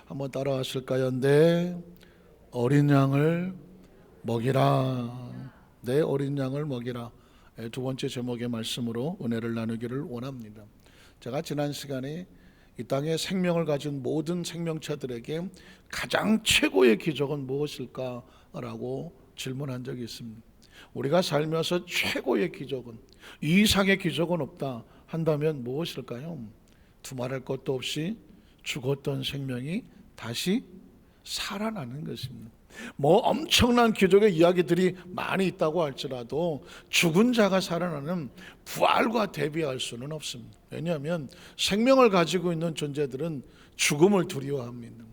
한번 따라 하실까요? 내 어린 양을 먹이라. 내 어린 양을 먹이라. 두 번째 제목의 말씀으로 은혜를 나누기를 원합니다. 제가 지난 시간에 이 땅에 생명을 가진 모든 생명체들에게 가장 최고의 기적은 무엇일까라고 질문한 적이 있습니다. 우리가 살면서 최고의 기적은, 이 이상의 기적은 없다 한다면 무엇일까요? 두말할 것도 없이 죽었던 생명이 다시 살아나는 것입니다. 뭐 엄청난 기적의 이야기들이 많이 있다고 할지라도 죽은 자가 살아나는 부활과 대비할 수는 없습니다. 왜냐하면 생명을 가지고 있는 존재들은 죽음을 두려워합니다.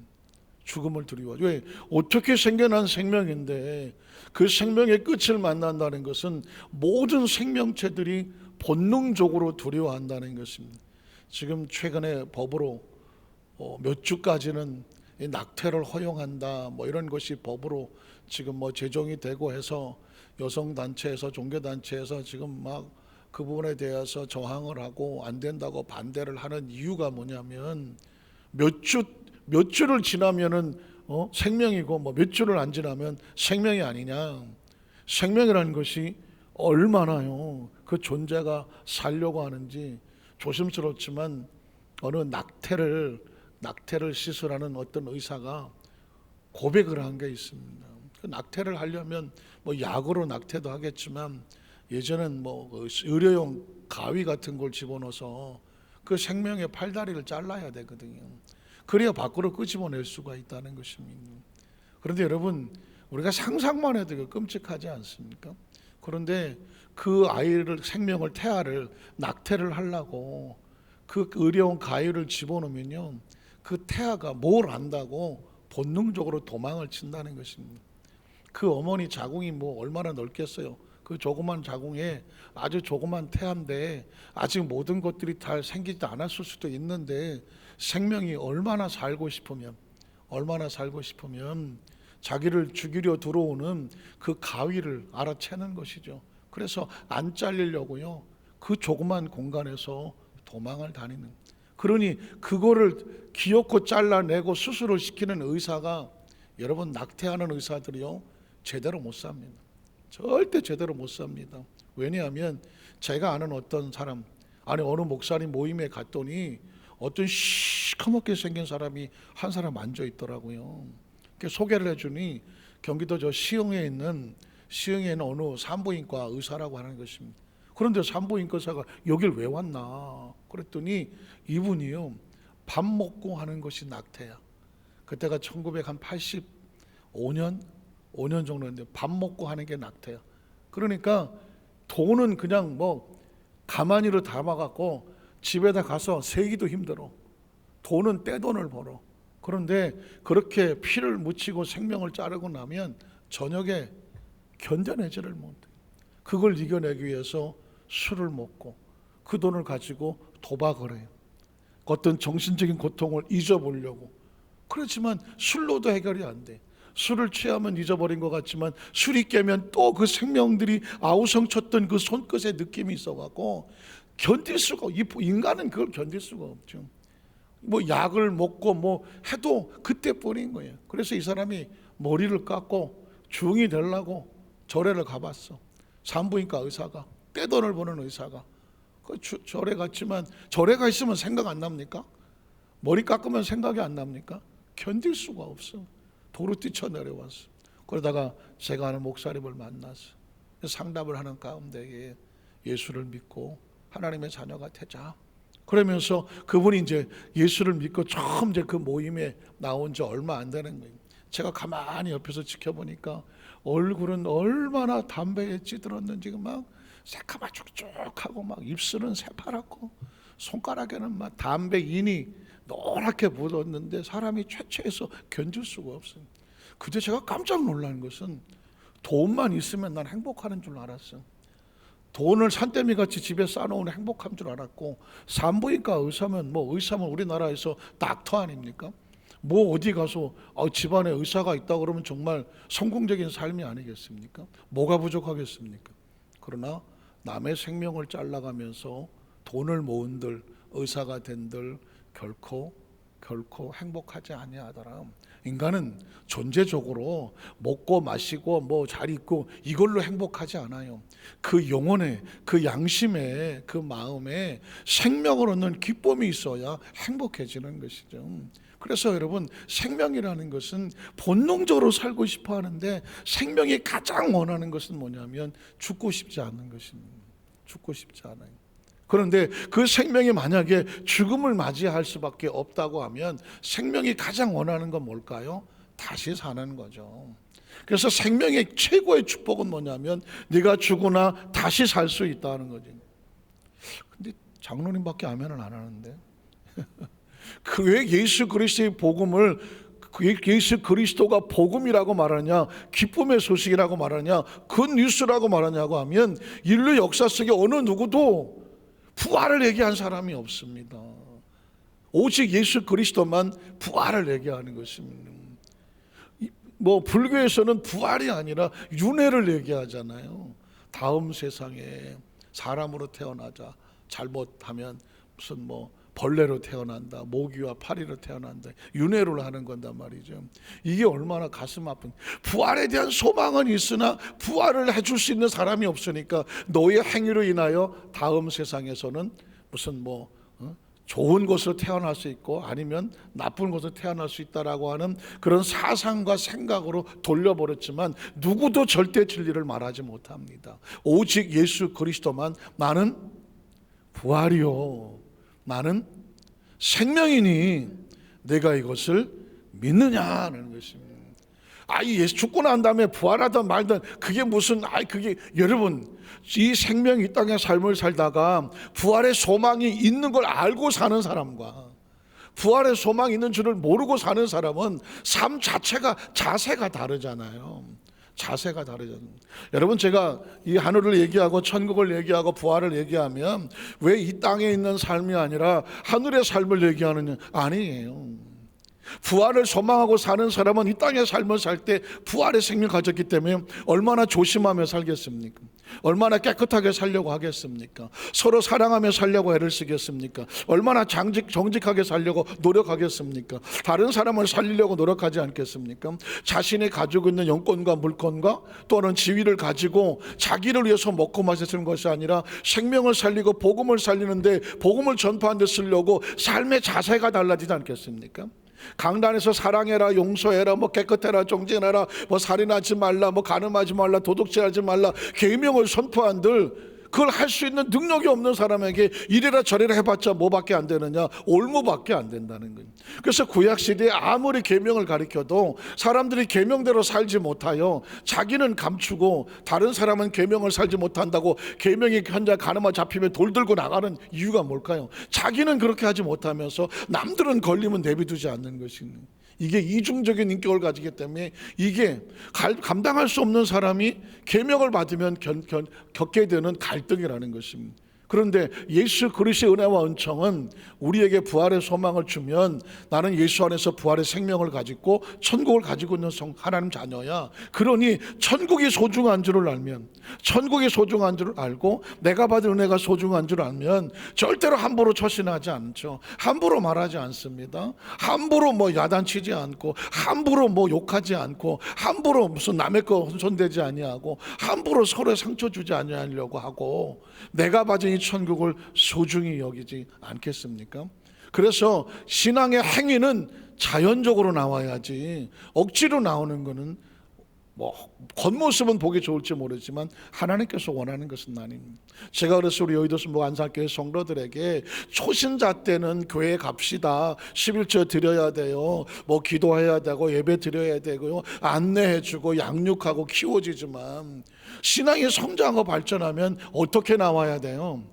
죽음을 두려워하죠. 왜? 어떻게 생겨난 생명인데 그 생명의 끝을 만난다는 것은 모든 생명체들이 본능적으로 두려워한다는 것입니다. 지금 최근에 법으로 몇 주까지는 낙태를 허용한다, 뭐 이런 것이 법으로 지금 뭐 제정이 되고 해서 여성 단체에서, 종교 단체에서 지금 막 그 부분에 대해서 저항을 하고 안 된다고 반대를 하는 이유가 뭐냐면 몇 주를 지나면은 생명이고 뭐 몇 주를 안 지나면 생명이 아니냐. 생명이라는 것이 얼마나요 그 존재가 살려고 하는지 조심스럽지만 어느 낙태를 시술하는 어떤 의사가 고백을 한 게 있습니다. 그 낙태를 하려면 뭐 약으로 낙태도 하겠지만 예전엔 뭐 의료용 가위 같은 걸 집어넣어서 그 생명의 팔다리를 잘라야 되거든요. 그래야 밖으로 끄집어낼 수가 있다는 것입니다. 그런데 여러분, 우리가 상상만 해도 끔찍하지 않습니까? 그런데 그 아이를, 생명을, 태아를 낙태를 하려고 그 의료용 가위를 집어넣으면요, 그 태아가 뭘 안다고 본능적으로 도망을 친다는 것입니다. 그 어머니 자궁이 뭐 얼마나 넓겠어요. 그 조그만 자궁에 아주 조그만 태아인데 아직 모든 것들이 다 생기지 않았을 수도 있는데 생명이 얼마나 살고 싶으면 자기를 죽이려 들어오는 그 가위를 알아채는 것이죠. 그래서 안 잘리려고요, 그 조그만 공간에서 도망을 다니는. 그러니 그거를 기어코 잘라내고 수술을 시키는 의사가, 여러분, 낙태하는 의사들이요 제대로 못 삽니다. 절대 제대로 못 삽니다. 왜냐하면 제가 아는 어떤 사람, 아니 어느 목사님 모임에 갔더니 어떤 시커멓게 생긴 사람이 한 사람 앉아 있더라고요. 소개를 해주니 경기도 저 시흥에 있는 어느 산부인과 의사라고 하는 것입니다. 그런데 산부인과 의사가 여길 왜 왔나 그랬더니 이분이요, 밥 먹고 하는 것이 낙태야. 그때가 1985년 5년 정도인데 밥 먹고 하는 게 낙태야. 그러니까 돈은 그냥 뭐 가만히로 담아갖고 집에다 가서 세기도 힘들어. 돈은 떼돈을 벌어. 그런데 그렇게 피를 묻히고 생명을 자르고 나면 저녁에 견뎌내지를 못해. 그걸 이겨내기 위해서 술을 먹고 그 돈을 가지고 도박을 해요. 어떤 정신적인 고통을 잊어보려고. 그렇지만 술로도 해결이 안 돼. 술을 취하면 잊어버린 것 같지만 술이 깨면 또 그 생명들이 아우성쳤던 그 손끝의 느낌이 있어갖고 견딜 수가, 인간은 그걸 견딜 수가 없죠. 뭐 약을 먹고 뭐 해도 그때뿐인 거예요. 그래서 이 사람이 머리를 깎고 중이 되려고 절에를 가봤어. 산부인과 의사가, 떼돈을 버는 의사가. 그 절에 갔지만, 절에 가 있으면 생각 안 납니까? 머리 깎으면 생각이 안 납니까? 견딜 수가 없어. 도로 뛰쳐내려왔어. 그러다가 제가 아는 목사님을 만났어. 상담을 하는 가운데 예수를 믿고 하나님의 자녀가 되자. 그러면서 그분이 이제 예수를 믿고 처음 이제 그 모임에 나온 지 얼마 안 되는 거예요. 제가 가만히 옆에서 지켜보니까 얼굴은 얼마나 담배에 찌들었는지 막 새카마 쭉쭉하고 막 입술은 새파랗고 손가락에는 막 담배 인이 노랗게 묻었는데 사람이 최초해서 견딜 수가 없어요. 그때 제가 깜짝 놀란 것은 돈만 있으면 난 행복하는 줄 알았어. 돈을 산더미같이 집에 쌓아놓은 행복한 줄 알았고, 산부인과 의사면 우리나라에서 닥터 아닙니까? 뭐 어디 가서 집안에 의사가 있다 그러면 정말 성공적인 삶이 아니겠습니까? 뭐가 부족하겠습니까? 그러나 남의 생명을 잘라가면서 돈을 모은들, 의사가 된들 결코 결코 행복하지 아니하더라. 인간은 존재적으로 먹고 마시고 뭐 잘 있고 이걸로 행복하지 않아요. 그 영혼에, 그 양심에, 그 마음에 생명을 얻는 기쁨이 있어야 행복해지는 것이죠. 그래서 여러분, 생명이라는 것은 본능적으로 살고 싶어 하는데 생명이 가장 원하는 것은 뭐냐면 죽고 싶지 않는 것입니다. 죽고 싶지 않아요. 그런데 그 생명이 만약에 죽음을 맞이할 수밖에 없다고 하면 생명이 가장 원하는 건 뭘까요? 다시 사는 거죠. 그래서 생명의 최고의 축복은 뭐냐면 네가 죽으나 다시 살 수 있다는 거지. 근데 장로님밖에 아멘을 안 하는데 그 왜 예수 그리스도의 복음을, 예수 그리스도가 복음이라고 말하냐, 기쁨의 소식이라고 말하냐, 굿뉴스라고 말하냐고 하면 인류 역사 속에 어느 누구도 부활을 얘기한 사람이 없습니다. 오직 예수 그리스도만 부활을 얘기하는 것입니다. 뭐 불교에서는 부활이 아니라 윤회를 얘기하잖아요. 다음 세상에 사람으로 태어나자, 잘못하면 무슨 뭐 벌레로 태어난다, 모기와 파리로 태어난다, 윤회를 하는 건단 말이죠. 이게 얼마나 가슴 아픈. 부활에 대한 소망은 있으나 부활을 해줄 수 있는 사람이 없으니까 너의 행위로 인하여 다음 세상에서는 무슨 뭐 좋은 곳으로 태어날 수 있고 아니면 나쁜 곳으로 태어날 수 있다라고 하는 그런 사상과 생각으로 돌려버렸지만 누구도 절대 진리를 말하지 못합니다. 오직 예수 그리스도만 나는 부활이요, 나는 생명이니 내가 이것을 믿느냐는 것입니다. 이 예수 죽고 난 다음에 부활하든 말든 그게 무슨, 그게 여러분, 이 생명 이 땅의 삶을 살다가 부활의 소망이 있는 걸 알고 사는 사람과 부활의 소망이 있는 줄을 모르고 사는 사람은 삶 자체가, 자세가 다르잖아요. 자세가 다르잖아요. 여러분, 제가 이 하늘을 얘기하고 천국을 얘기하고 부활을 얘기하면 왜 이 땅에 있는 삶이 아니라 하늘의 삶을 얘기하느냐? 아니에요. 부활을 소망하고 사는 사람은 이 땅의 삶을 살 때 부활의 생명을 가졌기 때문에 얼마나 조심하며 살겠습니까? 얼마나 깨끗하게 살려고 하겠습니까? 서로 사랑하며 살려고 애를 쓰겠습니까? 얼마나 정직하게 살려고 노력하겠습니까? 다른 사람을 살리려고 노력하지 않겠습니까? 자신이 가지고 있는 영권과 물권과 또는 지위를 가지고 자기를 위해서 먹고 마시는 것이 아니라 생명을 살리고 복음을 살리는데, 복음을 전파하는 데 쓰려고 삶의 자세가 달라지지 않겠습니까? 강단에서 사랑해라, 용서해라, 뭐 깨끗해라, 정진해라, 뭐 살인하지 말라, 뭐 간음하지 말라, 도둑질하지 말라, 계명을 선포한들 그걸 할 수 있는 능력이 없는 사람에게 이래라 저래라 해봤자 뭐밖에 안 되느냐? 올무밖에 안 된다는 거예요. 그래서 구약시대에 아무리 계명을 가르쳐도 사람들이 계명대로 살지 못하여 자기는 감추고 다른 사람은 계명을 살지 못한다고 계명이 현재 가늠아 잡히면 돌 들고 나가는 이유가 뭘까요? 자기는 그렇게 하지 못하면서 남들은 걸리면 내비두지 않는 것입니다. 이게 이중적인 인격을 가지기 때문에 이게 감당할 수 없는 사람이 계명을 받으면 겪게 되는 갈등이라는 것입니다. 그런데 예수 그리스도의 은혜와 은총은 우리에게 부활의 소망을 주면 나는 예수 안에서 부활의 생명을 가지고 천국을 가지고 있는 하나님 자녀야. 그러니 천국이 소중한 줄을 알면, 천국이 소중한 줄을 알고 내가 받은 은혜가 소중한 줄을 알면 절대로 함부로 처신하지 않죠. 함부로 말하지 않습니다. 함부로 뭐 야단치지 않고, 함부로 뭐 욕하지 않고, 함부로 무슨 남의 거 손대지 아니하고, 함부로 서로의 상처 주지 아니하려고 하고, 내가 받은 이 천국을 소중히 여기지 않겠습니까? 그래서 신앙의 행위는 자연적으로 나와야지 억지로 나오는 거는 뭐 겉모습은 보기 좋을지 모르지만 하나님께서 원하는 것은 아닙니다. 제가 그래서 우리 여의도순복 안산교회 성도들에게 초신자 때는 교회 갑시다, 11조 드려야 돼요, 뭐 기도해야 되고 예배 드려야 되고요, 안내해주고 양육하고 키워지지만 신앙이 성장하고 발전하면 어떻게 나와야 돼요?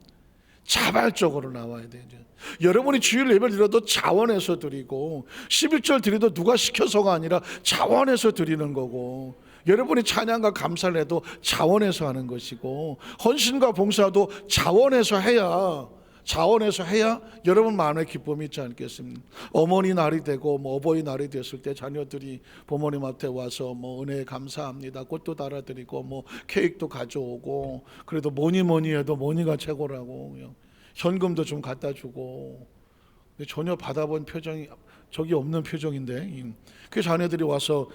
자발적으로 나와야 되죠. 여러분이 주일 예배를 드려도 자원해서 드리고, 11절 드려도 누가 시켜서가 아니라 자원해서 드리는 거고, 여러분이 찬양과 감사를 해도 자원해서 하는 것이고, 헌신과 봉사도 자원해서 해야 여러분 마음에 기쁨이 있지 않겠습니까? 어머니 날이 되고 뭐 어버이 날이 됐을 때 자녀들이 부모님 앞에 와서 뭐 은혜 감사합니다, 꽃도 달아드리고 뭐 케이크도 가져오고, 그래도 뭐니 해도 뭐니가 최고라고 현금도 좀 갖다 주고, 전혀 받아본 표정이 적이 없는 표정인데, 그 자녀들이 와서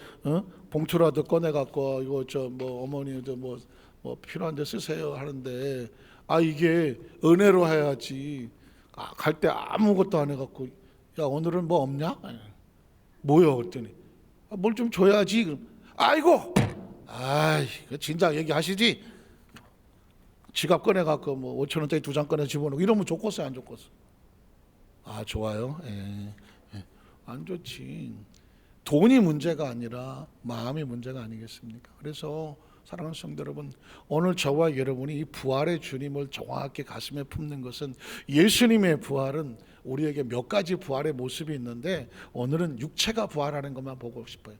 봉투라도 꺼내 갖고 이거 저 뭐 어머니도 뭐 필요한데 쓰세요 하는데, 이게 은혜로 해야지. 갈 때 아무것도 안 해갖고, 야 오늘은 뭐 없냐? 뭐요? 그랬더니 뭘 좀 줘야지. 그럼 아이고, 진작 얘기하시지. 지갑 꺼내 갖고 뭐 5천 원짜리 2장 꺼내 집어넣고 이러면 좋겠어요, 안 좋겠어? 좋아요. 안 좋지. 돈이 문제가 아니라 마음이 문제가 아니겠습니까? 그래서 사랑하는 성도 여러분, 오늘 저와 여러분이 이 부활의 주님을 정확히 가슴에 품는 것은, 예수님의 부활은 우리에게 몇 가지 부활의 모습이 있는데, 오늘은 육체가 부활하는 것만 보고 싶어요.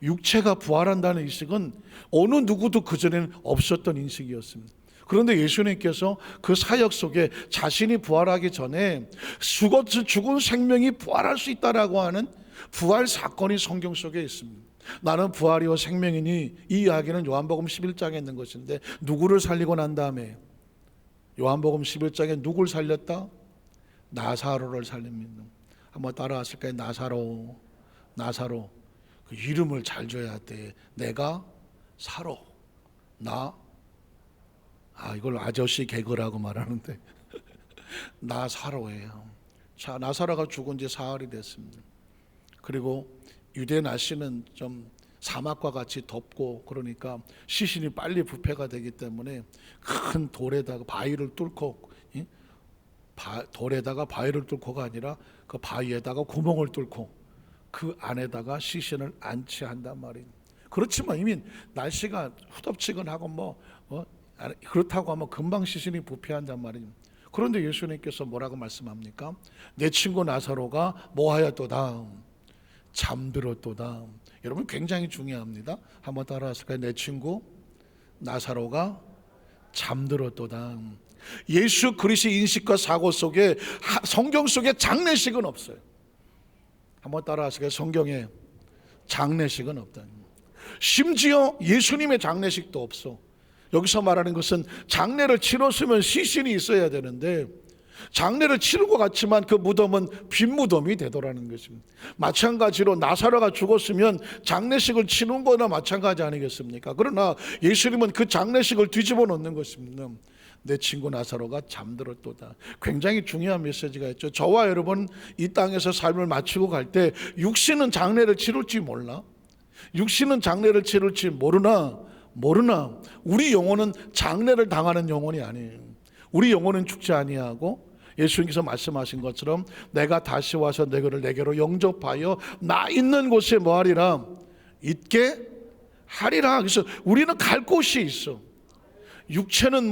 육체가 부활한다는 인식은 어느 누구도 그전에는 없었던 인식이었습니다. 그런데 예수님께서 그 사역 속에 자신이 부활하기 전에 죽은 생명이 부활할 수 있다라고 하는 부활 사건이 성경 속에 있습니다. 나는 부활이요 생명이니, 이 이야기는 요한복음 11장에 있는 것인데, 누구를 살리고 난 다음에 요한복음 11장에 누굴 살렸다? 나사로를 살립니다. 한번 따라하실까요? 나사로. 그 이름을 잘 줘야 돼. 내가 살아. 이걸 아저씨 개그라고 말하는데 나사로예요. 자, 나사로가 죽은 지 사흘이 됐습니다. 그리고 유대 날씨는 좀 사막과 같이 덥고, 그러니까 시신이 빨리 부패가 되기 때문에 큰 돌에다가 바위를 뚫고, 돌에다가 바위를 뚫고가 아니라 그 바위에다가 구멍을 뚫고 그 안에다가 시신을 안치한단 말이에요. 그렇지만 이미 날씨가 후덥지근하고 그렇다고 하면 금방 시신이 부패한단 말이에요. 그런데 예수님께서 뭐라고 말씀합니까? 내 친구 나사로가 뭐하였도다? 잠들었도다. 여러분, 굉장히 중요합니다. 한번 따라하실까요? 내 친구 나사로가 잠들었도다. 예수 그리스도의 인식과 사고 속에, 성경 속에 장례식은 없어요. 한번 따라하실까요? 성경에 장례식은 없다. 심지어 예수님의 장례식도 없어. 여기서 말하는 것은 장례를 치렀으면 시신이 있어야 되는데, 장례를 치른 것 같지만 그 무덤은 빈 무덤이 되더라는 것입니다. 마찬가지로 나사로가 죽었으면 장례식을 치는 거나 마찬가지 아니겠습니까? 그러나 예수님은 그 장례식을 뒤집어 놓는 것입니다. 내 친구 나사로가 잠들었도다. 굉장히 중요한 메시지가 있죠. 저와 여러분 이 땅에서 삶을 마치고 갈 때 육신은 장례를 치를지 몰라, 육신은 장례를 치를지 모르나 우리 영혼은 장례를 당하는 영혼이 아니에요. 우리 영혼은 죽지 아니하고, 예수님께서 말씀하신 것처럼 내가 다시 와서 너희를 내게로 영접하여 나 있는 곳에 뭐하리라? 있게 하리라. 그래서 우리는 갈 곳이 있어. 육체는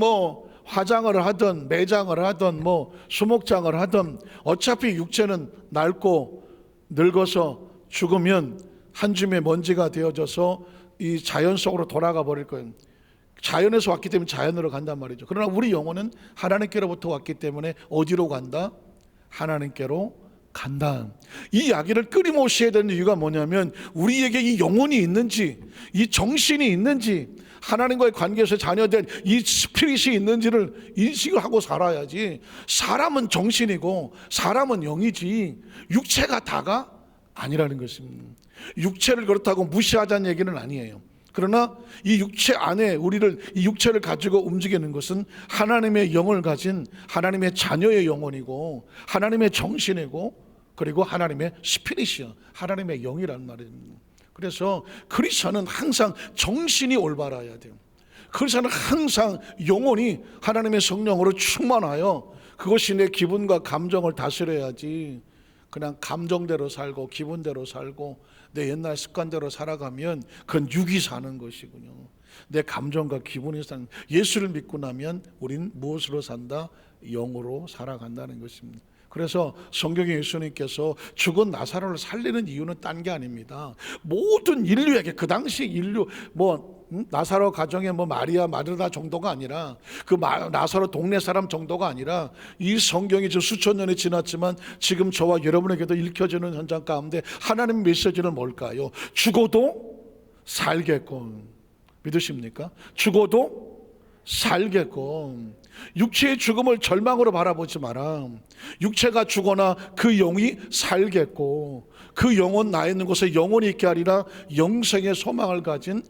화장을 하든 매장을 하든 수목장을 하든, 어차피 육체는 낡고 늙어서 죽으면 한 줌의 먼지가 되어져서 이 자연 속으로 돌아가 버릴 거예요. 자연에서 왔기 때문에 자연으로 간단 말이죠. 그러나 우리 영혼은 하나님께로부터 왔기 때문에 어디로 간다? 하나님께로 간다. 이 이야기를 끊임없이 해야 되는 이유가 뭐냐면, 우리에게 이 영혼이 있는지, 이 정신이 있는지, 하나님과의 관계에서 자녀된 이 스피릿이 있는지를 인식을 하고 살아야지. 사람은 정신이고 사람은 영이지 육체가 다가 아니라는 것입니다. 육체를 그렇다고 무시하자는 얘기는 아니에요. 그러나 이 육체 안에 이 육체를 가지고 움직이는 것은 하나님의 영을 가진 하나님의 자녀의 영혼이고, 하나님의 정신이고, 그리고 하나님의 스피릿이요, 하나님의 영이란 말입니다. 그래서 그리스도는 항상 정신이 올바라야 돼요. 그리스도는 항상 영혼이 하나님의 성령으로 충만하여 그것이 내 기분과 감정을 다스려야지, 그냥 감정대로 살고 기분대로 살고 내 옛날 습관대로 살아가면 그건 육이 사는 것이군요. 내 감정과 기분이 사는, 예수를 믿고 나면 우린 무엇으로 산다? 영으로 살아간다는 것입니다. 그래서 성경에 예수님께서 죽은 나사로를 살리는 이유는 딴 게 아닙니다. 모든 인류에게, 그 당시 인류 나사로 가정의 마리아 마르다 정도가 아니라, 그 나사로 동네 사람 정도가 아니라, 이 성경이 지금 수천 년이 지났지만 지금 저와 여러분에게도 읽혀지는 현장 가운데 하나님 메시지는 뭘까요? 죽어도 살겠고. 믿으십니까? 죽어도 살겠고. 육체의 죽음을 절망으로 바라보지 마라. 육체가 죽거나 그 영이 살겠고 그 영혼 나 있는 곳에 영혼이 있게 하리라. 영생의 소망을 가진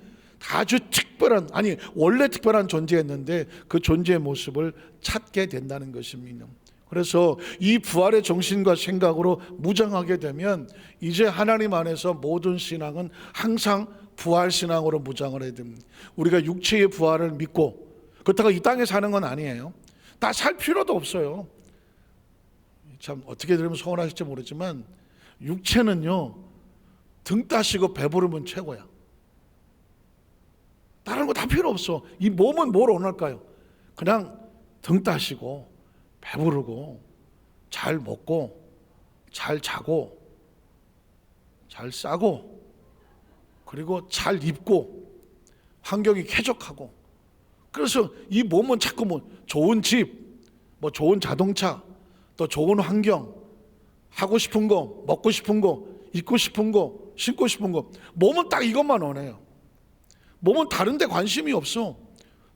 아주 특별한, 아니 원래 특별한 존재였는데 그 존재의 모습을 찾게 된다는 것입니다. 그래서 이 부활의 정신과 생각으로 무장하게 되면 이제 하나님 안에서 모든 신앙은 항상 부활 신앙으로 무장을 해야 됩니다. 우리가 육체의 부활을 믿고 그렇다고 이 땅에 사는 건 아니에요. 다 살 필요도 없어요. 참 어떻게 들으면 서운하실지 모르지만 육체는요, 등 따시고 배부르면 최고야. 다른 거 다 필요 없어. 이 몸은 뭘 원할까요? 그냥 등 따시고 배부르고 잘 먹고 잘 자고 잘 싸고 그리고 잘 입고 환경이 쾌적하고, 그래서 이 몸은 자꾸 뭐 좋은 집, 뭐 좋은 자동차, 또 좋은 환경, 하고 싶은 거, 먹고 싶은 거, 입고 싶은 거, 신고 싶은 거, 몸은 딱 이것만 원해요. 몸은 다른 데 관심이 없어.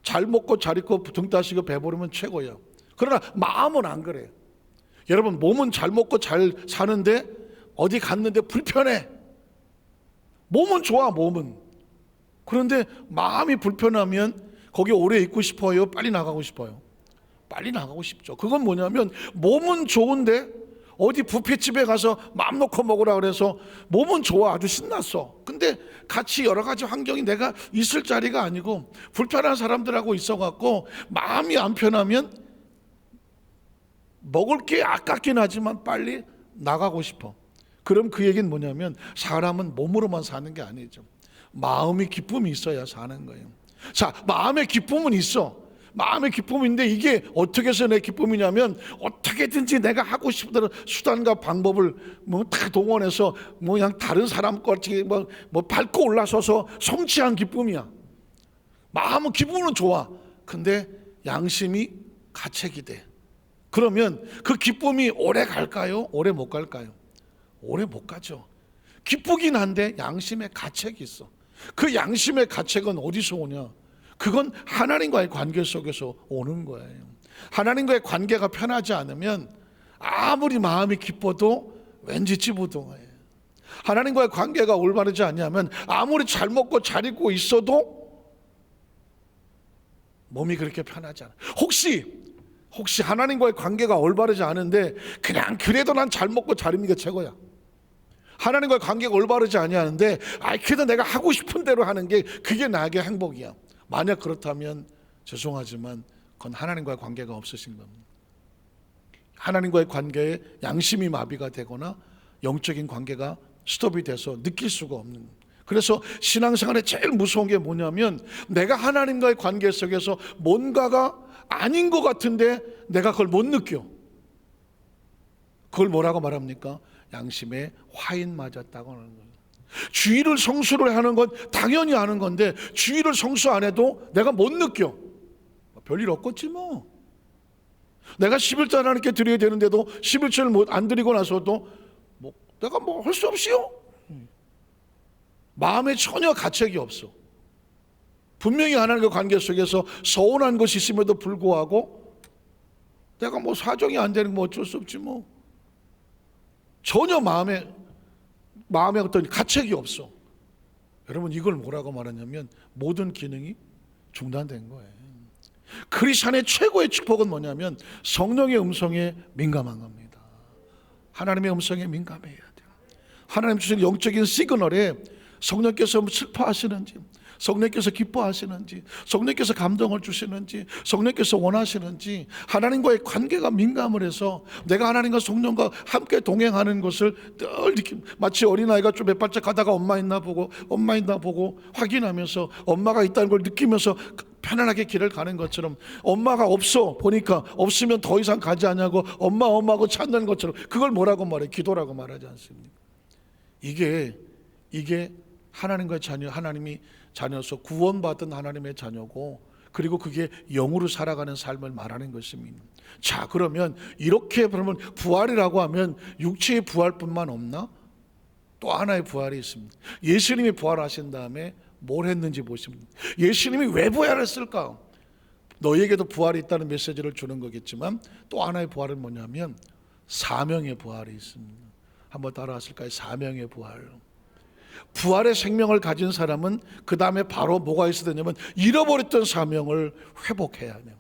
잘 먹고 잘 입고 등 따시고 배부르면 최고예요. 그러나 마음은 안 그래요. 여러분, 몸은 잘 먹고 잘 사는데 어디 갔는데 불편해. 몸은 좋아, 몸은. 그런데 마음이 불편하면 거기 오래 있고 싶어요? 빨리 나가고 싶어요? 빨리 나가고 싶죠. 그건 뭐냐면 몸은 좋은데 어디 뷔페집에 가서 마음 놓고 먹으라 그래서 몸은 좋아, 아주 신났어. 근데 같이 여러 가지 환경이 내가 있을 자리가 아니고 불편한 사람들하고 있어갖고 마음이 안 편하면 먹을 게 아깝긴 하지만 빨리 나가고 싶어. 그럼 그 얘기는 뭐냐면 사람은 몸으로만 사는 게 아니죠. 마음의 기쁨이 있어야 사는 거예요. 자, 마음의 기쁨은 있어. 마음의 기쁨인데 이게 어떻게 해서 내 기쁨이냐면 어떻게든지 내가 하고 싶은 대로 수단과 방법을 뭐 다 동원해서 뭐 그냥 다른 사람 같이 뭐 밟고 올라서서 성취한 기쁨이야. 마음은 기쁨은 좋아. 근데 양심이 가책이 돼. 그러면 그 기쁨이 오래 갈까요? 오래 못 갈까요? 오래 못 가죠. 기쁘긴 한데 양심의 가책이 있어. 그 양심의 가책은 어디서 오냐? 그건 하나님과의 관계 속에서 오는 거예요. 하나님과의 관계가 편하지 않으면 아무리 마음이 기뻐도 왠지 찌부둥해요. 하나님과의 관계가 올바르지 않냐면 아무리 잘 먹고 잘 입고 있어도 몸이 그렇게 편하지 않아. 혹시 하나님과의 관계가 올바르지 않은데 그냥 그래도 난 잘 먹고 잘 입는 게 최고야. 하나님과의 관계가 올바르지 아니하는데 그래도 내가 하고 싶은 대로 하는 게 그게 나에게 행복이야. 만약 그렇다면 죄송하지만 그건 하나님과의 관계가 없으신 겁니다. 하나님과의 관계에 양심이 마비가 되거나 영적인 관계가 스톱이 돼서 느낄 수가 없는. 그래서 신앙생활에 제일 무서운 게 뭐냐면 내가 하나님과의 관계 속에서 뭔가가 아닌 것 같은데 내가 그걸 못 느껴. 그걸 뭐라고 말합니까? 양심에 화인 맞았다고 하는 거예요. 주의를 성수를 하는 건 당연히 하는 건데 주의를 성수 안 해도 내가 못 느껴. 별일 없겠지 뭐. 내가 11조 하나님께 드려야 되는데도 11조를 안 드리고 나서도 뭐 내가 뭐 할 수 없이요. 마음에 전혀 가책이 없어. 분명히 하나님과 관계 속에서 서운한 것이 있음에도 불구하고 내가 뭐 사정이 안 되는 거 어쩔 수 없지 뭐. 전혀 마음에 어떤 가책이 없어. 여러분, 이걸 뭐라고 말하냐면 모든 기능이 중단된 거예요. 크리스찬의 최고의 축복은 뭐냐면 성령의 음성에 민감한 겁니다. 하나님의 음성에 민감해야 돼요. 하나님 주신 영적인 시그널에 성령께서 슬퍼하시는지, 성령께서 기뻐하시는지, 성령께서 감동을 주시는지, 성령께서 원하시는지, 하나님과의 관계가 민감을 해서 내가 하나님과 성령과 함께 동행하는 것을 늘 마치 어린아이가 좀 몇 발짝 가다가 엄마 있나 보고 확인하면서 엄마가 있다는 걸 느끼면서 편안하게 길을 가는 것처럼, 엄마가 없어 보니까 없으면 더 이상 가지 않냐고 엄마하고 찾는 것처럼, 그걸 뭐라고 말해? 기도라고 말하지 않습니까? 이게 하나님과의 자녀, 하나님이 자녀서 구원받은 하나님의 자녀고, 그리고 그게 영으로 살아가는 삶을 말하는 것입니다. 자, 그러면 이렇게 그러면 부활이라고 하면 육체의 부활뿐만 없나? 또 하나의 부활이 있습니다. 예수님이 부활하신 다음에 뭘 했는지 보십니다. 예수님이 왜 부활했을까? 너희에게도 부활이 있다는 메시지를 주는 거겠지만 또 하나의 부활은 뭐냐면 사명의 부활이 있습니다. 한번 따라하실까요? 사명의 부활. 부활의 생명을 가진 사람은 그 다음에 바로 뭐가 있어야 되냐면 잃어버렸던 사명을 회복해야 해요.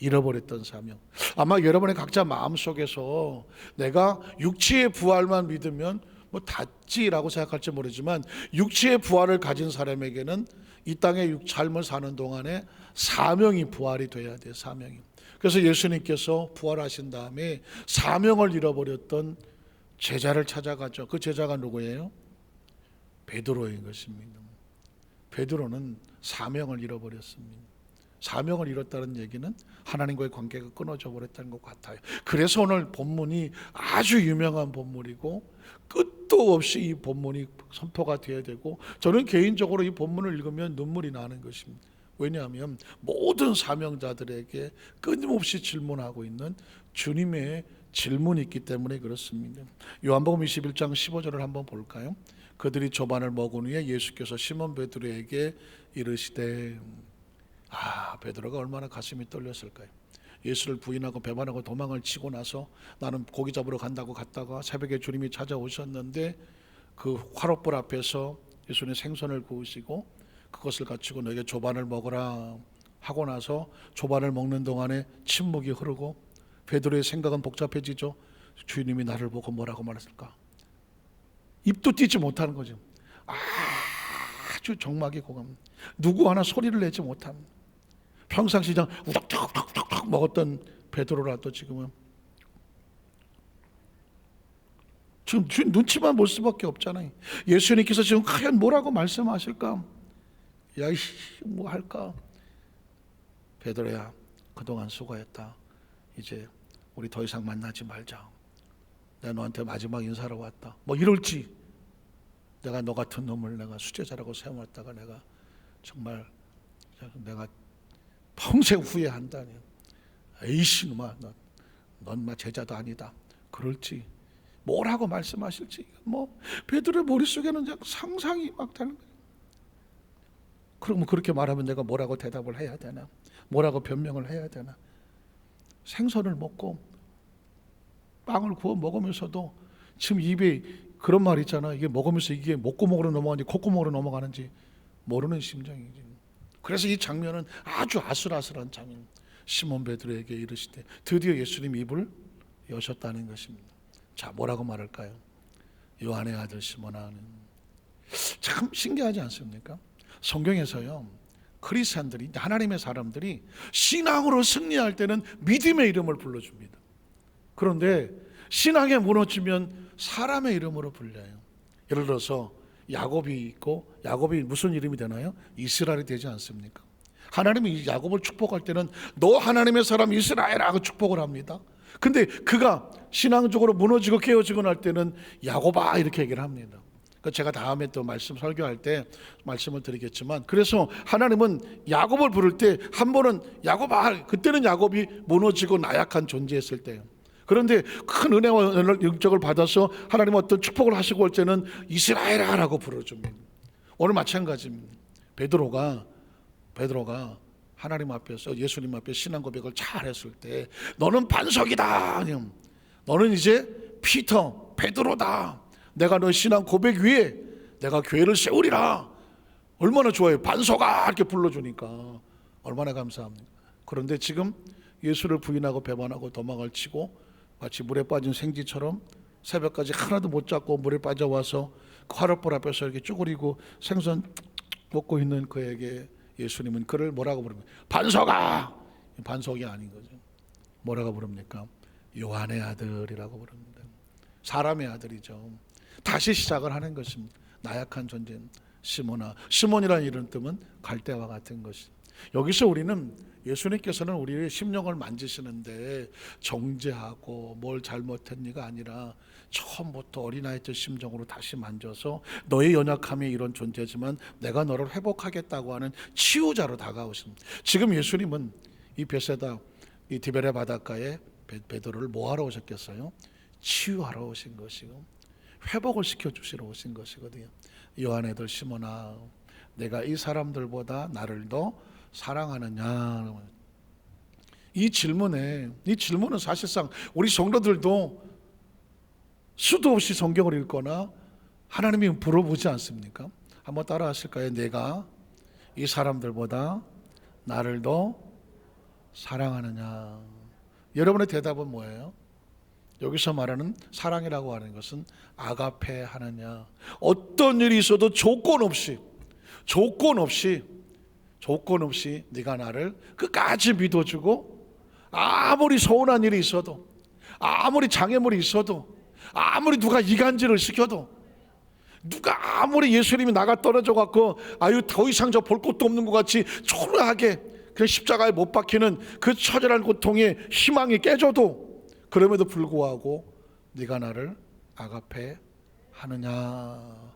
잃어버렸던 사명. 아마 여러분의 각자 마음속에서 내가 육체의 부활만 믿으면 뭐 닿지라고 생각할지 모르지만 육체의 부활을 가진 사람에게는 이 땅의 삶을 사는 동안에 사명이 부활이 돼야 돼요. 사명이. 그래서 예수님께서 부활하신 다음에 사명을 잃어버렸던 제자를 찾아가죠. 그 제자가 누구예요? 베드로인 것입니다. 베드로는 사명을 잃어버렸습니다. 사명을 잃었다는 얘기는 하나님과의 관계가 끊어져 버렸다는 것 같아요. 그래서 오늘 본문이 아주 유명한 본문이고 끝도 없이 이 본문이 선포가 되어야 되고, 저는 개인적으로 이 본문을 읽으면 눈물이 나는 것입니다. 왜냐하면 모든 사명자들에게 끊임없이 질문하고 있는 주님의 질문이 있기 때문에 그렇습니다. 요한복음 21장 15절을 한번 볼까요? 그들이 조반을 먹은 후에 예수께서 시몬 베드로에게 이르시되, 베드로가 얼마나 가슴이 떨렸을까요? 예수를 부인하고 배반하고 도망을 치고 나서 나는 고기 잡으러 간다고 갔다가 새벽에 주님이 찾아오셨는데 그 화롯불 앞에서 예수님 생선을 구우시고 그것을 가지고 너에게 조반을 먹으라 하고 나서 조반을 먹는 동안에 침묵이 흐르고 베드로의 생각은 복잡해지죠. 주님이 나를 보고 뭐라고 말했을까? 입도 띄지 못하는 거죠. 아주 정막이 고감. 누구 하나 소리를 내지 못합니다. 평상시 그냥 우덕덕덕덕 먹었던 베드로라도 지금은 지금 눈치만 볼 수밖에 없잖아요. 예수님께서 지금 과연 뭐라고 말씀하실까? 야, 뭐 할까? 베드로야, 그동안 수고했다. 이제 우리 더 이상 만나지 말자. 내가 너한테 마지막 인사하러 왔다. 뭐 이럴지. 내가 너 같은 놈을 내가 수제자라고 세워놨다가 내가 정말 내가 평생 후회한다니. 에이씨 놈아, 넌 제자도 아니다. 그럴지. 뭐라고 말씀하실지. 뭐 베드로의 머릿속에는 그냥 상상이 막 되는 거예요. 그러면 그렇게 말하면 내가 뭐라고 대답을 해야 되나? 뭐라고 변명을 해야 되나? 생선을 먹고 빵을 구워 먹으면서도 지금 입에 그런 말 있잖아. 이게 먹으면서 이게 목구멍으로 넘어가는지 콧구멍으로 넘어가는지 모르는 심정이지. 그래서 이 장면은 아주 아슬아슬한 장면. 시몬 베드로에게 이르시되 드디어 예수님 입을 여셨다는 것입니다. 자, 뭐라고 말할까요? 요한의 아들 시몬아. 참 신기하지 않습니까? 성경에서요, 크리스찬들이, 하나님의 사람들이 신앙으로 승리할 때는 믿음의 이름을 불러줍니다. 그런데 신앙에 무너지면 사람의 이름으로 불려요. 예를 들어서 야곱이 있고, 야곱이 무슨 이름이 되나요? 이스라엘이 되지 않습니까? 하나님이 야곱을 축복할 때는 너 하나님의 사람 이스라엘하고 축복을 합니다. 근데 그가 신앙적으로 무너지고 깨어지고 날 때는 야곱아 이렇게 얘기를 합니다. 제가 다음에 또 말씀 설교할 때 말씀을 드리겠지만, 그래서 하나님은 야곱을 부를 때 한 번은 야곱아, 그때는 야곱이 무너지고 나약한 존재였을 때예요. 그런데 큰 은혜와 영적을 받아서 하나님 어떤 축복을 하시고 올 때는 이스라엘아라고 불러줍니다. 오늘 마찬가지입니다. 베드로가 하나님 앞에서 예수님 앞에 신앙 고백을 잘 했을 때 너는 반석이다. 너는 이제 피터 베드로다. 내가 너 신앙 고백 위에 내가 교회를 세우리라. 얼마나 좋아요. 반석아 이렇게 불러주니까 얼마나 감사합니다. 그런데 지금 예수를 부인하고 배반하고 도망을 치고 마치 물에 빠진 생쥐처럼 새벽까지 하나도 못 잡고 물에 빠져와서 화롯불 앞에서 이렇게 쭈그리고 생선 먹고 있는 그에게 예수님은 그를 뭐라고 부릅니까? 반석아! 반석이 아닌 거죠. 뭐라고 부릅니까? 요한의 아들이라고 부릅니다. 사람의 아들이죠. 다시 시작을 하는 것입니다. 나약한 존재 시몬아. 시몬이라는 이름 뜻은 갈대와 같은 것이. 여기서 우리는 예수님께서는 우리의 심령을 만지시는데 정죄하고 뭘 잘못했니가 아니라 처음부터 어린아이 때 심정으로 다시 만져서 너의 연약함이 이런 존재지만 내가 너를 회복하겠다고 하는 치유자로 다가오십니다. 지금 예수님은 이 베세다 이 디베레 바닷가에 베드로를 뭐하러 오셨겠어요? 치유하러 오신 것이고 회복을 시켜주시러 오신 것이거든요. 요한의 아들 시몬아, 내가 이 사람들보다 나를 더 사랑하느냐? 이 질문은 사실상 우리 성도들도 수도 없이 성경을 읽거나 하나님이 물어보지 않습니까? 한번 따라 하실까요? 내가 이 사람들보다 나를 더 사랑하느냐? 여러분의 대답은 뭐예요? 여기서 말하는 사랑이라고 하는 것은 아가페 하느냐? 어떤 일이 있어도 조건 없이 네가 나를 끝까지 믿어주고, 아무리 서운한 일이 있어도, 아무리 장애물이 있어도, 아무리 누가 이간질을 시켜도, 누가 아무리 예수님이 나가 떨어져 갖고 아유 더 이상 저 볼 것도 없는 것 같이 초라하게 그 십자가에 못 박히는 그 처절한 고통에 희망이 깨져도, 그럼에도 불구하고 네가 나를 아가페 하느냐?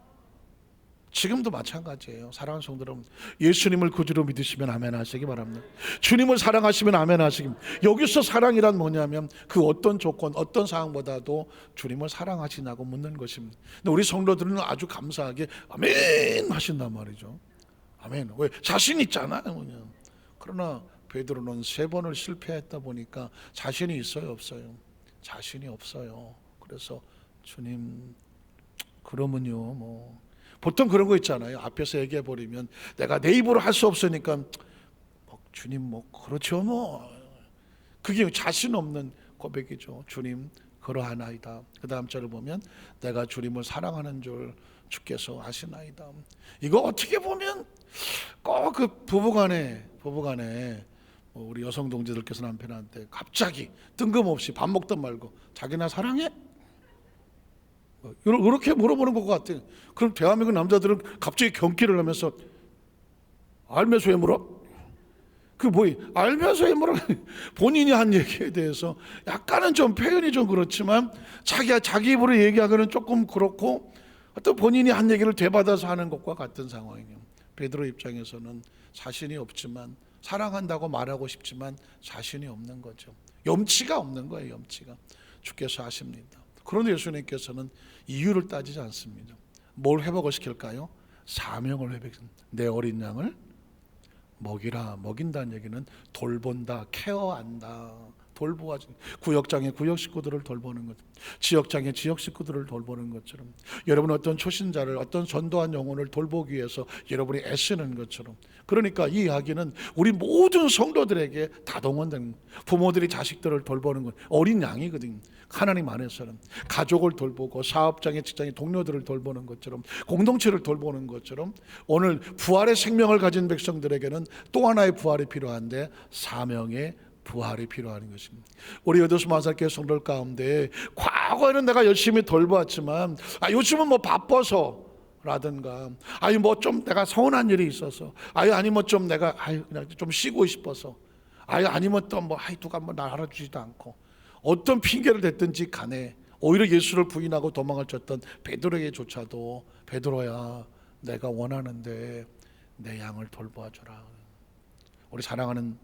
지금도 마찬가지예요. 사랑하는 성도 여러분, 예수님을 구주로 믿으시면 아멘 하시기 바랍니다. 주님을 사랑하시면 아멘 하시기 바랍니다. 여기서 사랑이란 뭐냐면 그 어떤 조건, 어떤 상황보다도 주님을 사랑하시냐고 묻는 것입니다. 근데 우리 성도들은 아주 감사하게 아멘 하신단 말이죠. 아멘. 왜? 자신 있잖아요. 그냥. 그러나 베드로는 3번을 실패했다 보니까 자신이 있어요, 없어요? 자신이 없어요. 그래서 주님, 그러면요 뭐 보통 그런 거 있잖아요. 앞에서 얘기해 버리면 내가 내 입으로 할 수 없으니까 주님 뭐 그렇죠 뭐. 그게 자신 없는 고백이죠. 주님 그러하나이다. 그 다음 절을 보면 내가 주님을 사랑하는 줄 주께서 아시나이다. 이거 어떻게 보면 꼭 그 부부간에 우리 여성 동지들께서 남편한테 갑자기 뜬금없이 밥 먹던 말고 자기 나 사랑해? 이렇게 물어보는 것 같아요. 그럼 대한민국 남자들은 갑자기 경기를 하면서 알면서 왜 물어? 그 뭐이 알면서 왜 물어? 본인이 한 얘기에 대해서 약간은 좀 표현이 좀 그렇지만 자기 입으로 얘기하기는 조금 그렇고, 또 본인이 한 얘기를 되받아서 하는 것과 같은 상황이에요. 베드로 입장에서는 자신이 없지만 사랑한다고 말하고 싶지만 자신이 없는 거죠. 염치가 없는 거예요. 염치가. 주께서 아십니다. 그런데 예수님께서는 이유를 따지지 않습니다. 뭘 회복을 시킬까요? 사명을 회복합니다. 내 어린 양을 먹이라. 먹인다는 얘기는 돌본다, 케어한다, 돌보아주. 구역장의 구역 식구들을 돌보는 것, 지역장의 지역 식구들을 돌보는 것처럼, 여러분 어떤 초신자를, 어떤 전도한 영혼을 돌보기 위해서 여러분이 애쓰는 것처럼, 그러니까 이 이야기는 우리 모든 성도들에게 다 동원된, 부모들이 자식들을 돌보는 것, 어린 양이거든요. 하나님 안에서는 가족을 돌보고 사업장의 직장의 동료들을 돌보는 것처럼, 공동체를 돌보는 것처럼, 오늘 부활의 생명을 가진 백성들에게는 또 하나의 부활이 필요한데 사명의 부활이 필요한 것입니다. 우리 여도수 마사교회 성도들 가운데 과거에는 내가 열심히 돌보았지만 요즘은 뭐 바빠서 라든가, 아니 뭐 좀 내가 서운한 일이 있어서, 아니 뭐 좀 내가 그냥 좀 쉬고 싶어서, 아니면 또 뭐 누가 뭐 날 알아주지도 않고, 어떤 핑계를 댔든지 간에 오히려 예수를 부인하고 도망을 쳤던 베드로에게조차도 베드로야 내가 원하는데 내 양을 돌보아주라. 우리 사랑하는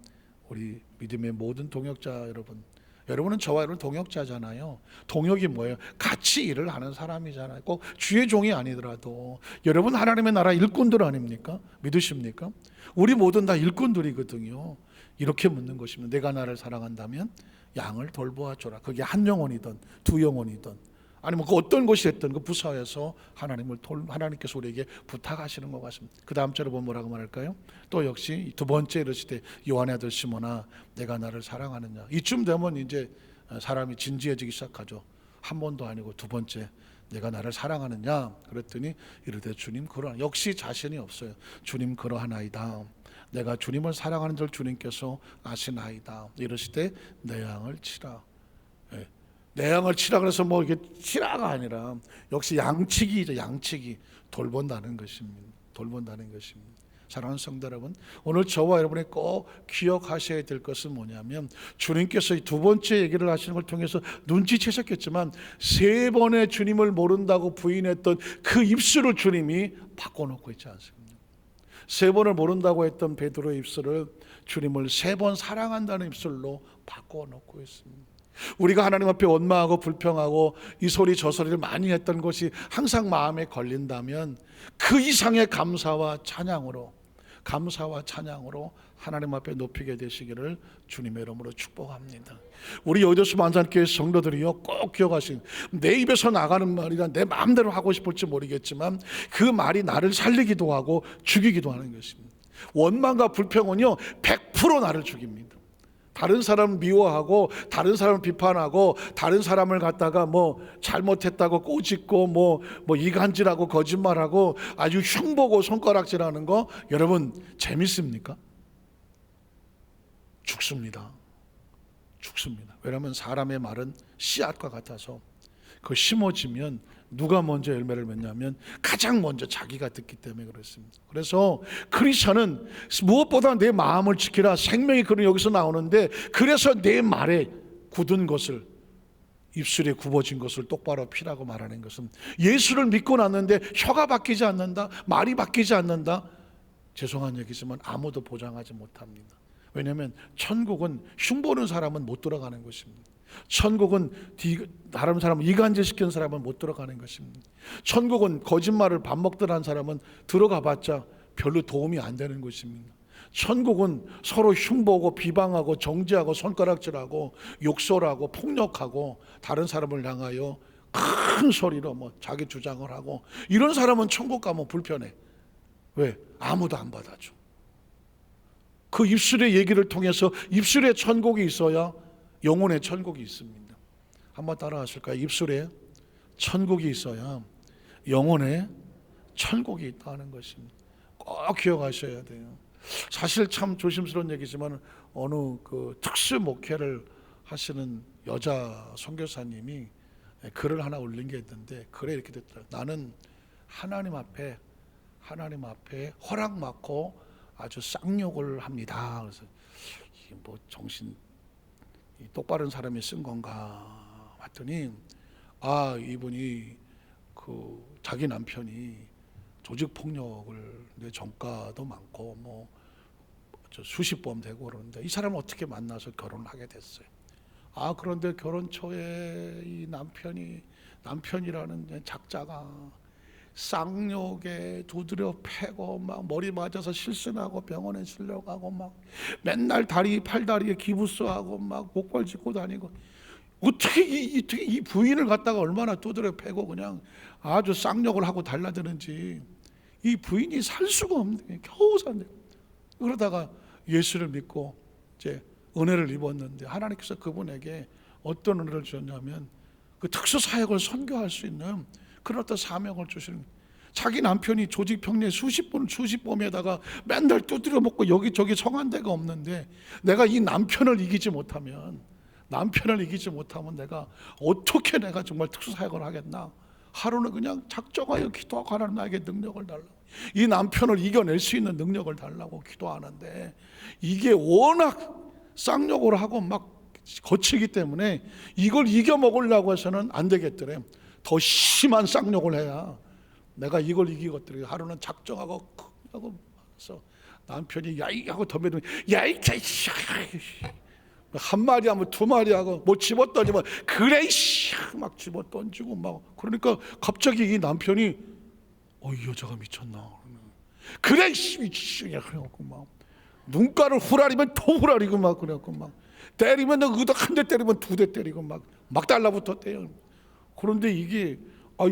우리 믿음의 모든 동역자 여러분, 여러분은 저와 여러분 동역자잖아요. 동역이 뭐예요? 같이 일을 하는 사람이잖아요. 꼭 주의 종이 아니더라도 여러분 하나님의 나라 일꾼들 아닙니까? 믿으십니까? 우리 모든 다 일꾼들이거든요. 이렇게 묻는 것입니다. 내가 나를 사랑한다면 양을 돌보아줘라. 그게 한 영혼이든 두 영혼이든, 아니면 그 어떤 것이 됐든 그 부서에서 하나님께서 우리에게 부탁하시는 것 같습니다. 그 다음 절에 보면 뭐라고 말할까요? 또 역시 두 번째 이르시되 요한의 아들 시몬아 내가 나를 사랑하느냐. 이쯤 되면 이제 사람이 진지해지기 시작하죠. 한 번도 아니고 두 번째, 내가 나를 사랑하느냐 그랬더니 이르되 주님 그러하. 역시 자신이 없어요. 주님 그러하나이다. 내가 주님을 사랑하는 줄 주님께서 아시나이다. 이르시되 내 양을 치라. 내 양을 치라 그래서 뭐 이게 치라가 아니라 역시 양치기죠. 양치기. 돌본다는 것입니다. 돌본다는 것입니다. 사랑하는 성도 여러분, 오늘 저와 여러분이 꼭 기억하셔야 될 것은 뭐냐면, 주님께서 이 두 번째 얘기를 하시는 걸 통해서 눈치채셨겠지만 3번의 주님을 모른다고 부인했던 그 입술을 주님이 바꿔놓고 있지 않습니까? 3번을 모른다고 했던 베드로의 입술을 주님을 3번 사랑한다는 입술로 바꿔놓고 있습니다. 우리가 하나님 앞에 원망하고 불평하고 이 소리 저 소리를 많이 했던 것이 항상 마음에 걸린다면 그 이상의 감사와 찬양으로 감사와 찬양으로 하나님 앞에 높이게 되시기를 주님의 이름으로 축복합니다. 우리 여의도수 만산교회 성도들이요, 꼭 기억하시는, 내 입에서 나가는 말이라 내 마음대로 하고 싶을지 모르겠지만 그 말이 나를 살리기도 하고 죽이기도 하는 것입니다. 원망과 불평은요 100% 나를 죽입니다. 다른 사람을 미워하고 다른 사람을 비판하고 다른 사람을 갖다가 뭐 잘못했다고 꼬집고 뭐 이간질하고 거짓말하고 아주 흉보고 손가락질하는 거 여러분 재밌습니까? 죽습니다. 왜냐하면 사람의 말은 씨앗과 같아서 그 심어지면 누가 먼저 열매를 맺냐면 가장 먼저 자기가 듣기 때문에 그렇습니다. 그래서 크리스천은 무엇보다 내 마음을 지키라, 생명의 근원 여기서 나오는데, 그래서 내 말에 굳은 것을, 입술에 굽어진 것을 똑바로 피라고 말하는 것은, 예수를 믿고 났는데 혀가 바뀌지 않는다, 말이 바뀌지 않는다, 죄송한 얘기지만 아무도 보장하지 못합니다. 왜냐하면 천국은 흉보는 사람은 못 들어가는 것입니다. 천국은 다른 사람을 이간질시키는 사람은 못 들어가는 것입니다. 천국은 거짓말을 밥 먹던 사람은 들어가봤자 별로 도움이 안 되는 것입니다. 천국은 서로 흉보고 비방하고 정죄하고 손가락질하고 욕설하고 폭력하고 다른 사람을 향하여 큰 소리로 뭐 자기 주장을 하고, 이런 사람은 천국 가면 불편해. 왜? 아무도 안 받아줘. 그 입술의 얘기를 통해서 입술에 천국이 있어야 영혼의 천국이 있습니다. 한번 따라 하실까요? 입술에 천국이 있어야 영혼의 천국이 있다는 것입니다. 꼭 기억하셔야 돼요. 사실 참 조심스러운 얘기지만 어느 그 특수 목회를 하시는 여자 선교사님이 글을 하나 올린 게 있는데, 글에 이렇게 됐더라고요. 나는 하나님 앞에 허락받고 아주 쌍욕을 합니다. 그래서 이게 뭐 정신 똑바른 사람이 쓴 건가 봤더니, 이분이 그 자기 남편이 조직 폭력을 내 전과도 많고 뭐 수십 번 되고 그러는데, 이 사람을 어떻게 만나서 결혼을 하게 됐어요. 그런데 결혼 초에 이 남편이라는 작자가 쌍욕에 두드려 패고 막 머리 맞아서 실신하고 병원에 실려가고 막 맨날 팔다리에 기부스하고 막 목발 짚고 다니고, 어떻게 이 부인을 갖다가 얼마나 두드려 패고 그냥 아주 쌍욕을 하고 달라드는지, 이 부인이 살 수가 없네. 겨우 산대. 그러다가 예수를 믿고 이제 은혜를 입었는데, 하나님께서 그분에게 어떤 은혜를 주셨냐면 그 특수 사역을 선교할 수 있는 그런 어떤 사명을 주시는 거예요. 자기 남편이 조직평리에 수십 범에다가 맨날 두드려 먹고 여기저기 성한 데가 없는데, 내가 이 남편을 이기지 못하면 내가 어떻게 내가 정말 특수사역을 하겠나. 하루는 그냥 작정하여 기도하고, 하나님 나에게 능력을 달라고, 이 남편을 이겨낼 수 있는 능력을 달라고 기도하는데, 이게 워낙 쌍욕을 하고 막 거치기 때문에 이걸 이겨 먹으려고 해서는 안 되겠더래. 더 심한 쌍욕을 해야 내가 이걸 이기겠더래. 하루는 작정하고 그래서 남편이 야이 하고 덤벼들면 야이 개씨 한 마리 하면 두 마리 하고 뭐 집어던지면 그래 이씨 막 집어던지고 막, 그러니까 갑자기 이 남편이 이 여자가 미쳤나, 그래 이씨 그래갖고 막 눈가를 후라리면 더 후라리고 막, 그래갖고 막 때리면 의덕 한 대 때리면 두 대 때리고 막 달라붙었대요. 그런데 이게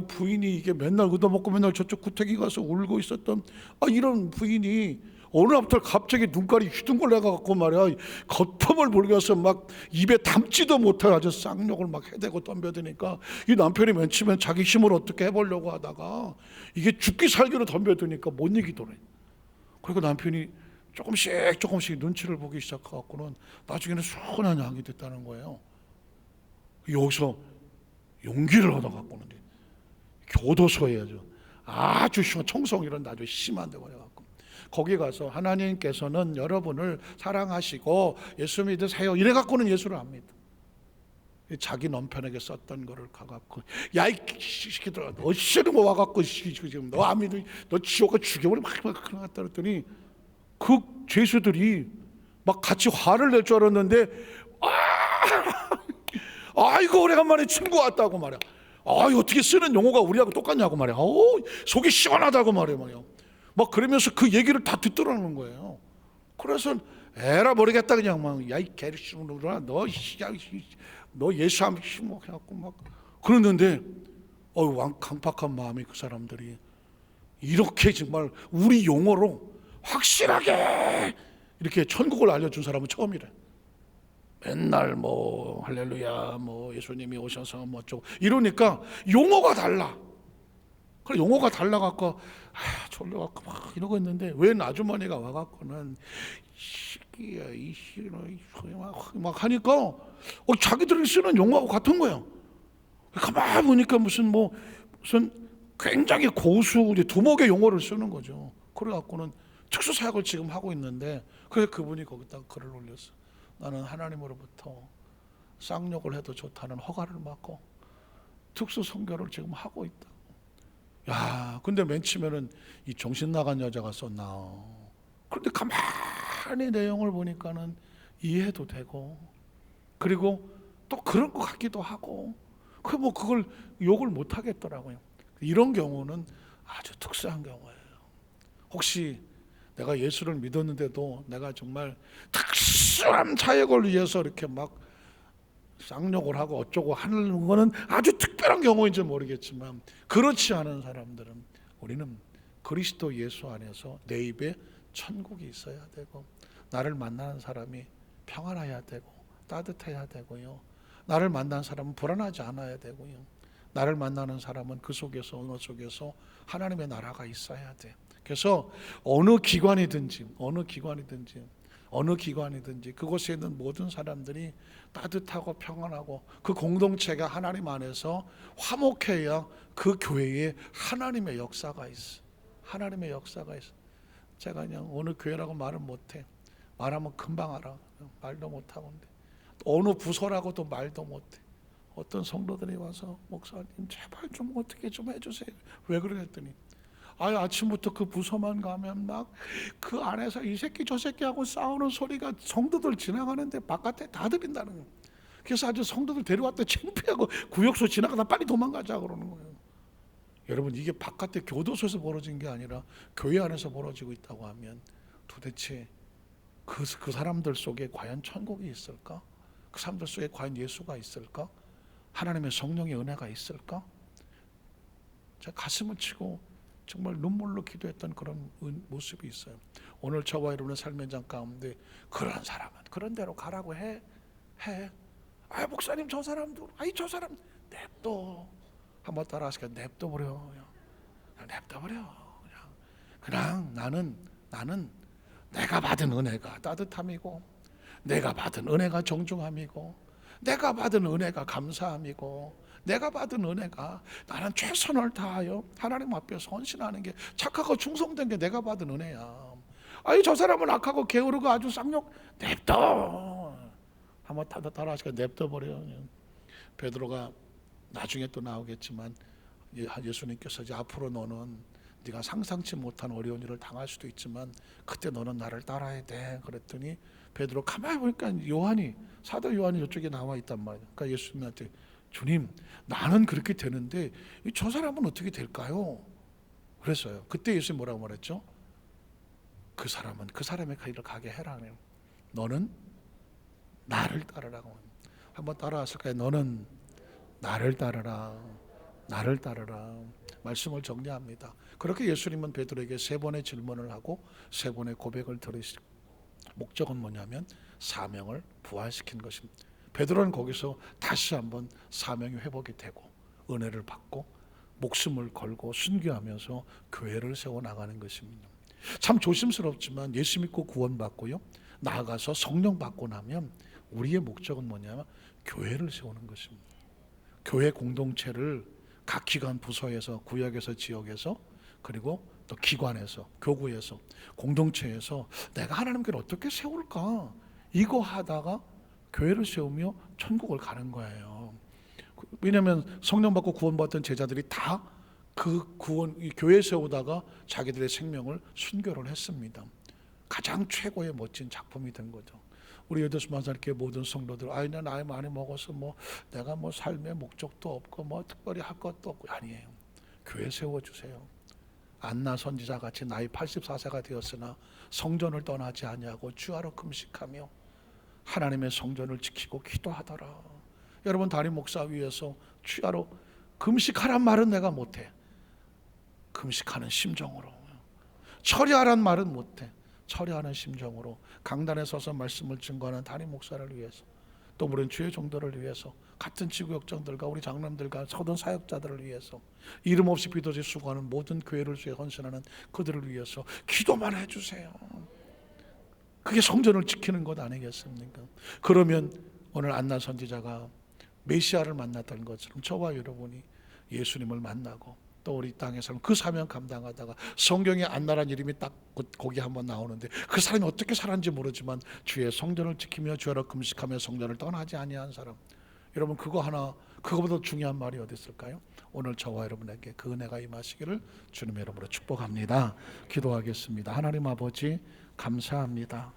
부인이 이게 맨날 얻어먹고 맨날 저쪽 구태기 가서 울고 있었던 이런 부인이 어느 날부터 갑자기 눈깔이 휘둥글려가지고 말이야, 거품을 물겨서 막 입에 담지도 못해 아주 쌍욕을 막 해대고 덤벼드니까, 이 남편이 맨 처음엔 자기 힘으로 어떻게 해보려고 하다가 이게 죽기 살기로 덤벼드니까 못 이기더래. 그리고 남편이 조금씩 눈치를 보기 시작해갖고는 나중에는 순한 양이 됐다는 거예요. 여기서 용기를 얻어갖고는 교도소에 아주 청송 이런 아주 심한 데 걸려갖고, 거기 가서 하나님께서는 여러분을 사랑하시고 예수 믿으세요 이래갖고는 예수를 압니다. 자기 남편에게 썼던 거를 가갖고 야 이 새끼들아, 너 싫으면 와갖고 지금 너 안 믿으 너 지옥에 죽여버려 막 그러갔다 그랬더니, 그 죄수들이 막 같이 화를 낼 줄 알았는데 아이고 오래간만에 친구 왔다고 말이야. 어떻게 쓰는 용어가 우리하고 똑같냐고 말이야. 속이 시원하다고 말이야. 막 그러면서 그 얘기를 다 듣더라는 거예요. 그래서 에라 모르겠다 그냥 막 야 이 개씨놈들아 너 예수 안 믿고 해갖고 막 그러는데 강팍한 마음이 그 사람들이 이렇게 정말 우리 용어로 확실하게 이렇게 천국을 알려준 사람은 처음이래. 맨날 뭐 할렐루야 뭐 예수님이 오셔서 뭐 어쩌고 이러니까 용어가 달라. 그래 용어가 달라갖고 졸려갖고 막 이러고 있는데 웬 아주머니가 와갖고는 시기야 이 시기야 막 하니까 자기들이 쓰는 용어하고 같은 거야. 가만히 보니까 무슨 굉장히 고수 두목의 용어를 쓰는 거죠. 그래갖고는 특수사역을 지금 하고 있는데 그래서 그분이 거기다가 글을 올렸어. 나는 하나님으로부터 쌍욕을 해도 좋다는 허가를 받고 특수 선교를 지금 하고 있다. 야, 근데 맨 처음에는 이 정신 나간 여자가 썼나. 그런데 가만히 내용을 보니까는 이해도 되고, 그리고 또 그런 것 같기도 하고, 그걸 욕을 못 하겠더라고요. 이런 경우는 아주 특수한 경우예요. 혹시 내가 예수를 믿었는데도 내가 정말 특수한 자역을 위해서 이렇게 막 쌍욕을 하고 어쩌고 하는 거는 아주 특별한 경우인지 모르겠지만, 그렇지 않은 사람들은 우리는 그리스도 예수 안에서 내 입에 천국이 있어야 되고, 나를 만나는 사람이 평안해야 되고 따뜻해야 되고요, 나를 만나는 사람은 불안하지 않아야 되고요, 나를 만나는 사람은 그 속에서 언어 속에서 하나님의 나라가 있어야 돼. 그래서 어느 기관이든지 그곳에 있는 모든 사람들이 따뜻하고 평안하고 그 공동체가 하나님 안에서 화목해야 그 교회에 하나님의 역사가 있어. 하나님의 역사가 있어. 제가 그냥 어느 교회라고 말을 못해. 말하면 금방 알아. 말도 못하고. 어느 부서라고도 말도 못해. 어떤 성도들이 와서 목사님 제발 좀 어떻게 좀 해주세요. 왜 그랬더니 아침부터 그 부서만 가면 막 그 안에서 이 새끼 저 새끼하고 싸우는 소리가 성도들 지나가는데 바깥에 다 들린다는 거예요. 그래서 아주 성도들 데려왔다 창피하고 구역소 지나가다 빨리 도망가자 그러는 거예요. 여러분, 이게 바깥에 교도소에서 벌어진 게 아니라 교회 안에서 벌어지고 있다고 하면 도대체 그 사람들 속에 과연 천국이 있을까? 그 사람들 속에 과연 예수가 있을까? 하나님의 성령의 은혜가 있을까? 제가 가슴을 치고 정말 눈물로 기도했던 그런 모습이 있어요. 오늘 저와 여러분의 삶의 현장 가운데 그런 사람은 그런 대로 가라고 해. 목사님 저 사람도 저 사람 냅둬. 한번 따라하시니까 냅둬버려. 냅둬버려. 그냥 나는 내가 받은 은혜가 따뜻함이고, 내가 받은 은혜가 정중함이고, 내가 받은 은혜가 감사함이고, 내가 받은 은혜가 나는 최선을 다하여 하나님 앞에서 헌신하는 게 착하고 충성된 게 내가 받은 은혜야. 저 사람은 악하고 게으르고 아주 쌍욕 냅둬. 한번 따라하시니까 냅둬버려. 베드로가 나중에 또 나오겠지만 예수님께서 이제 앞으로 너는 네가 상상치 못한 어려운 일을 당할 수도 있지만 그때 너는 나를 따라야 돼. 그랬더니 베드로 가만히 보니까 사도 요한이 이쪽에 나와 있단 말이에요. 그러니까 예수님한테 주님, 나는 그렇게 되는데 저 사람은 어떻게 될까요? 그랬어요. 그때 예수님 뭐라고 말했죠? 그 사람은 그 사람의 길을 가게 해라. 너는 나를 따르라고. 한번 따라왔을까요? 너는 나를 따르라. 나를 따르라. 말씀을 정리합니다. 그렇게 예수님은 베드로에게 3번의 질문을 하고 3번의 고백을 들으시고, 목적은 뭐냐면 사명을 부활시킨 것입니다. 베드로는 거기서 다시 한번 사명이 회복이 되고 은혜를 받고 목숨을 걸고 순교하면서 교회를 세워나가는 것입니다. 참 조심스럽지만 예수 믿고 구원받고요, 나아가서 성령 받고 나면 우리의 목적은 뭐냐면 교회를 세우는 것입니다. 교회 공동체를 각 기관 부서에서, 구역에서, 지역에서, 그리고 또 기관에서, 교구에서, 공동체에서 내가 하나님께를 어떻게 세울까, 이거 하다가 교회를 세우며 천국을 가는 거예요. 왜냐하면 성령 받고 구원받던 제자들이 다 그 교회 세우다가 자기들의 생명을 순교를 했습니다. 가장 최고의 멋진 작품이 된 거죠. 우리 여덟만살교회 모든 성도들, 나 나이 많이 먹어서 내가 삶의 목적도 없고 특별히 할 것도 없고, 아니에요. 교회 세워주세요. 안나 선지자 같이 나이 84세가 되었으나 성전을 떠나지 아니하고 주야로 금식하며 하나님의 성전을 지키고 기도하더라. 여러분, 담임 목사 위에서 주야로 금식하란 말은 내가 못해. 금식하는 심정으로, 처리하란 말은 못해. 처리하는 심정으로 강단에 서서 말씀을 증거하는 담임 목사를 위해서, 또 우리는 주의 종들을 위해서, 같은 지구 역장들과 우리 장남들과 서든 사역자들을 위해서, 이름 없이 비도지 수고하는 모든 교회를 주에 헌신하는 그들을 위해서 기도만 해주세요. 그게 성전을 지키는 것 아니겠습니까? 그러면 오늘 안나 선지자가 메시아를 만났던 것처럼 저와 여러분이 예수님을 만나고 또 우리 땅에서는 그 사명 감당하다가, 성경에 안나란 이름이 딱 거기 한번 나오는데 그 사람이 어떻게 살았는지 모르지만 주의 성전을 지키며 주야로 금식하며 성전을 떠나지 아니한 사람, 여러분, 그거 하나, 그거보다 중요한 말이 어디 있을까요? 오늘 저와 여러분에게 그 은혜가 임하시기를 주님의 이름으로 축복합니다. 기도하겠습니다. 하나님 아버지, 감사합니다.